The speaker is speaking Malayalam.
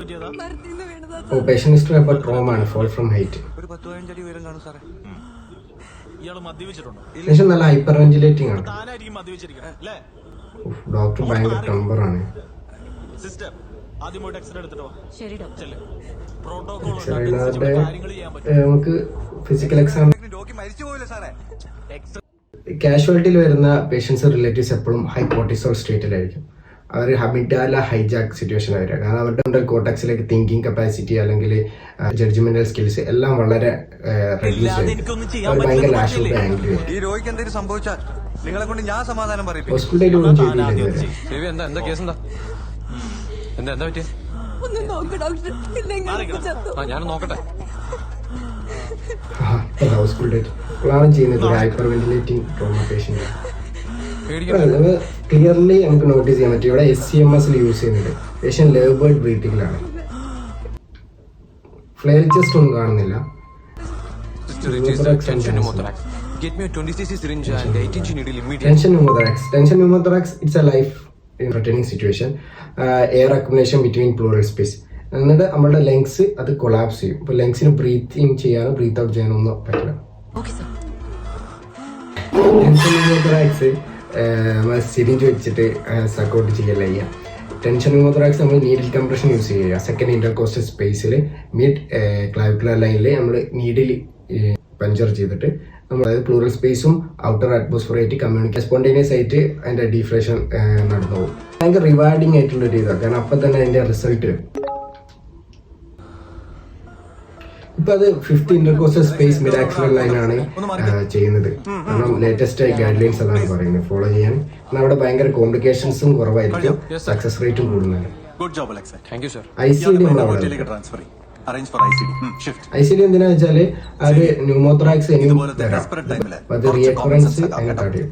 Oh, patient history about trauma and fall from height. Patient നല്ല ഹൈപ്പർ വെന്റിലേറ്റിംഗ് ആണ്. ഡോക്ടർ ഭയങ്കര ടെമ്പറാണ്. നമുക്ക് ഫിസിക്കൽ എക്സാം കാഷ്വാലിറ്റിയിൽ വരുന്ന പേഷ്യൻസ് റിലേറ്റീവ്സ് എപ്പോഴും ഹൈ കോർട്ടിസോൾ സ്റ്റേറ്റിലായിരിക്കും. അവർ ഹബിറ്റാല ഹൈജാക്ക് സിറ്റുവേഷൻ ആയിരിക്കും. കാരണം അവരുടെ കോർട്ടക്സിലേക്ക് തിങ്കിങ് കപ്പാസിറ്റി അല്ലെങ്കിൽ ജഡ്ജ്മെന്റൽ സ്കിൽസ് എല്ലാം വളരെ റെഡ്യൂസ് ആയിരിക്കും. അവർ ഭയങ്കര ആശുപത്രി ആംഗ്രി ഹോസ്പിറ്റലിൽ ഒന്നും ചെയ്തില്ല. ഹോസ്പിറ്റലാണ് ചെയ്യുന്നത് hyperventilating trauma patient. Clearly നമുക്ക് നോട്ടീസ് ചെയ്യാൻ പറ്റും. ഇവിടെ SCMS യൂസ് ചെയ്യുന്നുണ്ട്. പേഷ്യന്റ് ലവ് ബേർഡ് ബ്രീത്തിങ്ങിലാണ്. ഫ്ലെയർ ചെസ്റ്റ് ഒന്നും കാണുന്നില്ല. Tension pneumothorax it's a life threatening situation. Air accumulation between pleural space. എന്നിട്ട് നമ്മുടെ ലങ്സ് അത് കൊളാപ്സ് ചെയ്യും. ഇപ്പൊ ലങ്സിന് ബ്രീത്തിങ് ചെയ്യാനോ ബ്രീത്ത് ഔട്ട് ചെയ്യാനോ ഒന്നും പറ്റില്ല. ടെൻഷൻ ന്യൂമോഥോറാക്സ് സിരിഞ്ച് വെച്ചിട്ട് സക്കൗട്ട് ചെയ്യല്ല ചെയ്യുക. ടെൻഷൻ ന്യൂമോഥോറാക്സ് നമ്മൾ നീഡിൽ കംപ്രഷൻ യൂസ് ചെയ്യുക. സെക്കൻഡ് ഇന്റർകോസ്റ്റൽ സ്പേസിൽ മിഡ് ക്ലാവിക്കുലർ ലൈനിൽ നമ്മൾ നീഡിൽ പഞ്ചർ ചെയ്തിട്ട് നമ്മൾ അതായത് പ്ലൂറൽ സ്പേസും ഔട്ടർ അറ്റ്മോസ്ഫിയറായിട്ട് കമ്മ്യൂണിക്കേറ്റ് സ്പോണ്ടേനിയസ് ആയിട്ട് അതിന്റെ ഡീഫ്ലേഷൻ നടന്നു പോകും. ഭയങ്കര റിവാർഡിങ് ആയിട്ടുള്ള ഒരു ഇതാണ്. കാരണം അപ്പം തന്നെ അതിന്റെ റിസൾട്ട് ഇപ്പൊ അത് 5th ഇന്റർകോസ്റ്റൽ സ്പേസ് മിഡ് ആക്സിലർ ലൈനാണ് ചെയ്യുന്നത്. കാരണം ലേറ്റസ്റ്റ് ആയി ഗൈഡ് ലൈൻസ് അതാണ് പറയുന്നത് ഫോളോ ചെയ്യാൻ. എന്നാൽ അവിടെ ഭയങ്കര കോംപ്ലിക്കേഷൻസും കുറവായിരിക്കും, സക്സസ് റേറ്റും കൂടുന്നതാണ്. ICD എന്തിനാ വെച്ചാല് അത് ന്യൂമോഥോറാക്സ് അത് റിയക്കറൻസ് അങ്ങനെ തടയും.